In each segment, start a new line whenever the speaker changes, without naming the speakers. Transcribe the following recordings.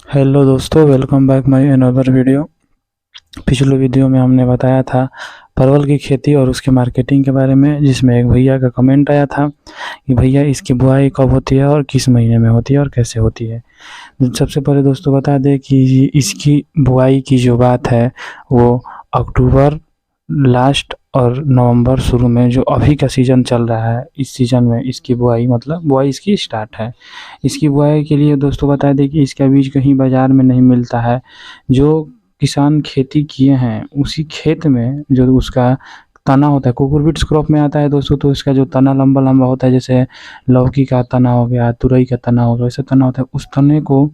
Hello दोस्तों, welcome back my another video. पिछले video में हमने बताया था परवल की खेती और उसके मार्केटिंग के बारे में, जिसमें एक भैया का कमेंट आया था कि भैया इसकी बुआई कब होती है और किस महीने में होती है और कैसे होती है। सबसे पहले दोस्तों बता दें कि इसकी बुआई की जो बात है वो अक्टूबर लास्ट और नवंबर शुरू में, जो अभी का सीज़न चल रहा है, इस सीज़न में इसकी बुआई मतलब बुआई इसकी स्टार्ट है। इसकी बुआई के लिए दोस्तों बता दें कि इसका बीज कहीं बाज़ार में नहीं मिलता है। जो किसान खेती किए हैं उसी खेत में जो उसका तना होता है, कुकुरबिट्स क्रॉप में आता है दोस्तों, तो इसका जो तना लंबा लंबा होता है, जैसे लौकी का तना हो गया, तुरई का तना हो गया, वैसे तना होता है। उस तने को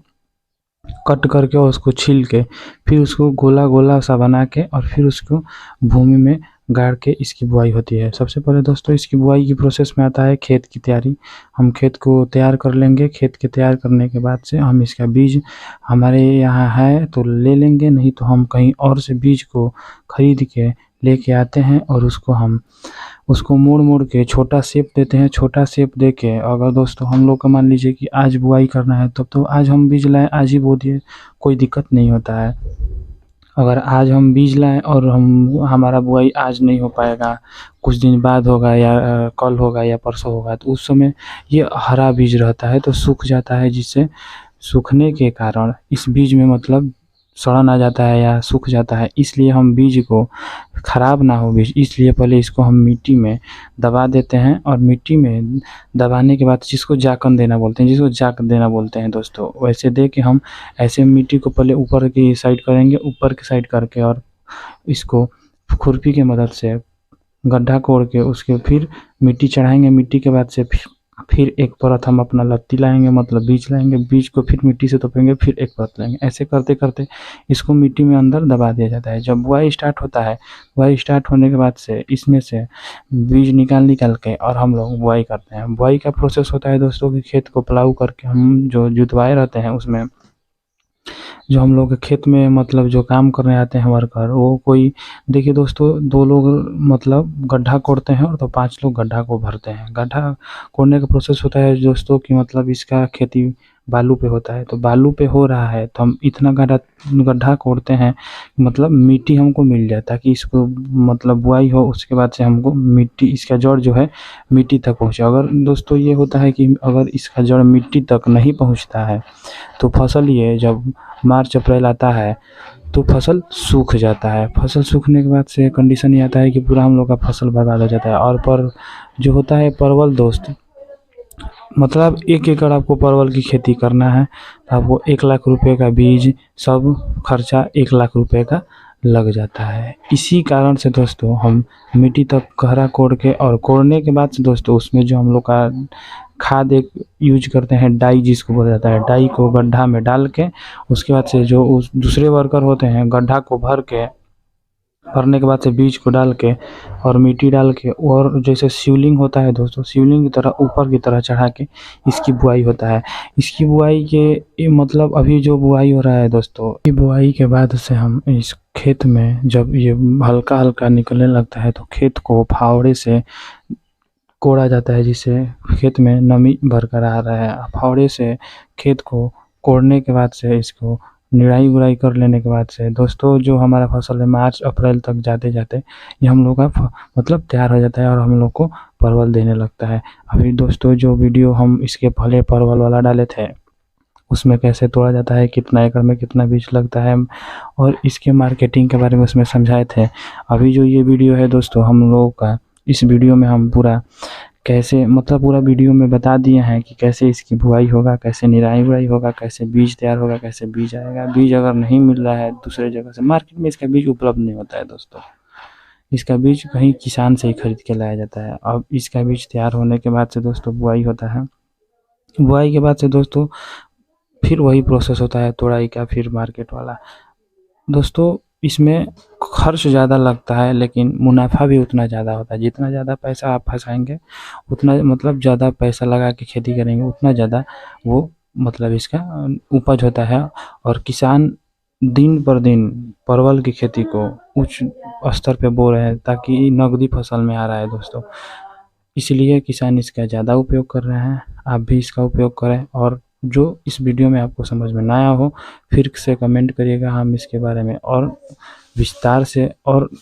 कट करके और उसको छील के फिर उसको गोला गोला सा बना के और फिर उसको भूमि में गाड़ के इसकी बुआई होती है। सबसे पहले दोस्तों इसकी बुआई की प्रोसेस में आता है खेत की तैयारी। हम खेत को तैयार कर लेंगे। खेत के तैयार करने के बाद से हम इसका बीज हमारे यहाँ है तो ले लेंगे, नहीं तो हम कहीं और से बीज को खरीद के लेके आते हैं और उसको मोड़ मोड़ के छोटा शेप देते हैं। छोटा शेप दे के अगर दोस्तों हम लोग का मान लीजिए कि आज बुआई करना है तब तो आज हम बीज लाएँ, आज ही बो दिए, कोई दिक्कत नहीं होता है। अगर आज हम बीज लाएँ और हमारा बुआई आज नहीं हो पाएगा, कुछ दिन बाद होगा या कल होगा या परसों होगा, तो उस समय ये हरा बीज रहता है तो सूख जाता है, जिससे सूखने के कारण इस बीज में मतलब सड़न आ जाता है या सूख जाता है। इसलिए हम बीज को ख़राब ना हो बीज, इसलिए पहले इसको हम मिट्टी में दबा देते हैं और मिट्टी में दबाने के बाद जिसको जाकन देना बोलते हैं, जिसको जाक देना बोलते हैं दोस्तों, वैसे दे के हम ऐसे मिट्टी को पहले ऊपर की साइड करेंगे, ऊपर की साइड करके और इसको खुरपी की मदद से गड्ढा कोड़ के उसके फिर मिट्टी चढ़ाएंगे। मिट्टी के बाद से फिर एक परत हम अपना लत्ती लाएंगे, मतलब बीज लाएंगे, बीज को फिर मिट्टी से तोपेंगे, फिर एक परत लाएंगे। ऐसे करते करते इसको मिट्टी में अंदर दबा दिया जाता है। जब बुआई स्टार्ट होता है, बुआई स्टार्ट होने के बाद से इसमें से बीज निकाल निकाल के और हम लोग बुआई करते हैं। बुआई का प्रोसेस होता है दोस्तों कि खेत को प्लाऊ करके हम जो जुतवाए रहते हैं, उसमें जो हम लोग के खेत में मतलब जो काम करने आते हैं वर्कर, वो कोई देखिए दोस्तों, 2 लोग मतलब गड्ढा कोड़ते हैं और तो 5 लोग गड्ढा को भरते हैं। गड्ढा कोड़ने का प्रोसेस होता है दोस्तों कि मतलब इसका खेती बालू पे होता है, तो बालू पे हो रहा है तो हम इतना गड्ढा कोड़ते हैं, मतलब मिट्टी हमको मिल जाए ताकि इसको मतलब बुआई हो, उसके बाद से हमको मिट्टी, इसका जड़ जो है मिट्टी तक पहुँचे। अगर दोस्तों ये होता है कि अगर इसका जड़ मिट्टी तक नहीं पहुँचता है तो फसल ये जब मार्च अप्रैल आता है तो फसल सूख जाता है। फसल सूखने के बाद से कंडीशन ये आता है कि पूरा हम लोग का फसल बर्बाद हो जाता है। और पर जो होता है परवल दोस्त, मतलब 1 एकड़ आपको परवल की खेती करना है तो आपको 1 लाख रुपए का बीज, सब खर्चा 1 लाख रुपए का लग जाता है। इसी कारण से दोस्तों हम मिट्टी तक गहरा कोड़ के और कोड़ने के बाद से दोस्तों उसमें जो हम लोग का खाद एक यूज करते हैं, डाई जिसको बोला जाता है, डाई को गड्ढा में डाल के उसके बाद से जो उस दूसरे वर्कर होते हैं गड्ढा को भरने के बाद से बीज को डाल के और मिट्टी डाल के और जैसे शिवलिंग होता है दोस्तों, शिवलिंग की तरह ऊपर की तरह चढ़ा के इसकी बुआई होता है। इसकी बुआई के ये मतलब अभी जो बुआई हो रहा है दोस्तों, ये बुआई के बाद से हम इस खेत में जब ये हल्का हल्का निकलने लगता है तो खेत को फावड़े से कोड़ा जाता है, जिससे खेत में नमी बरकरार रहे। फावड़े से खेत को कोड़ने के बाद से इसको निराई गुड़ाई कर लेने के बाद से दोस्तों जो हमारा फसल है मार्च अप्रैल तक जाते जाते ये हम लोग का मतलब तैयार हो जाता है और हम लोग को परवल देने लगता है। अभी दोस्तों जो वीडियो हम इसके पहले परवल वाला डाले थे उसमें कैसे तोड़ा जाता है, कितना एकड़ में कितना बीज लगता है और इसके मार्केटिंग के बारे में उसमें समझाए थे। अभी जो ये वीडियो है दोस्तों हम लोगों का, इस वीडियो में हम पूरा कैसे मतलब पूरा वीडियो में बता दिए हैं कि कैसे इसकी बुआई होगा, कैसे निराई गुड़ाई होगा, कैसे बीज तैयार होगा, कैसे बीज आएगा। बीज अगर नहीं मिल रहा है दूसरे जगह से, मार्केट में इसका बीज उपलब्ध नहीं होता है दोस्तों, इसका बीज कहीं किसान से ही खरीद के लाया जाता है। अब इसका बीज तैयार होने के बाद से दोस्तों बुआई होता है। बुआई के बाद से दोस्तों फिर वही प्रोसेस होता है तोड़ाई का, फिर मार्केट वाला। दोस्तों इसमें खर्च ज़्यादा लगता है लेकिन मुनाफा भी उतना ज़्यादा होता है। जितना ज़्यादा पैसा आप फँसाएंगे उतना मतलब ज़्यादा पैसा लगा के खेती करेंगे उतना ज़्यादा वो मतलब इसका उपज होता है। और किसान दिन पर दिन परवल की खेती को उच्च स्तर पे बो रहे हैं ताकि नकदी फसल में आ रहा है दोस्तों, इसलिए किसान इसका ज़्यादा उपयोग कर रहे हैं। आप भी इसका उपयोग करें और जो इस वीडियो में आपको समझ में ना आया हो फिर से कमेंट करिएगा, हम इसके बारे में और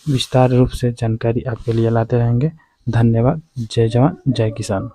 विस्तार रूप से जानकारी आपके लिए लाते रहेंगे। धन्यवाद। जय जवान जय किसान।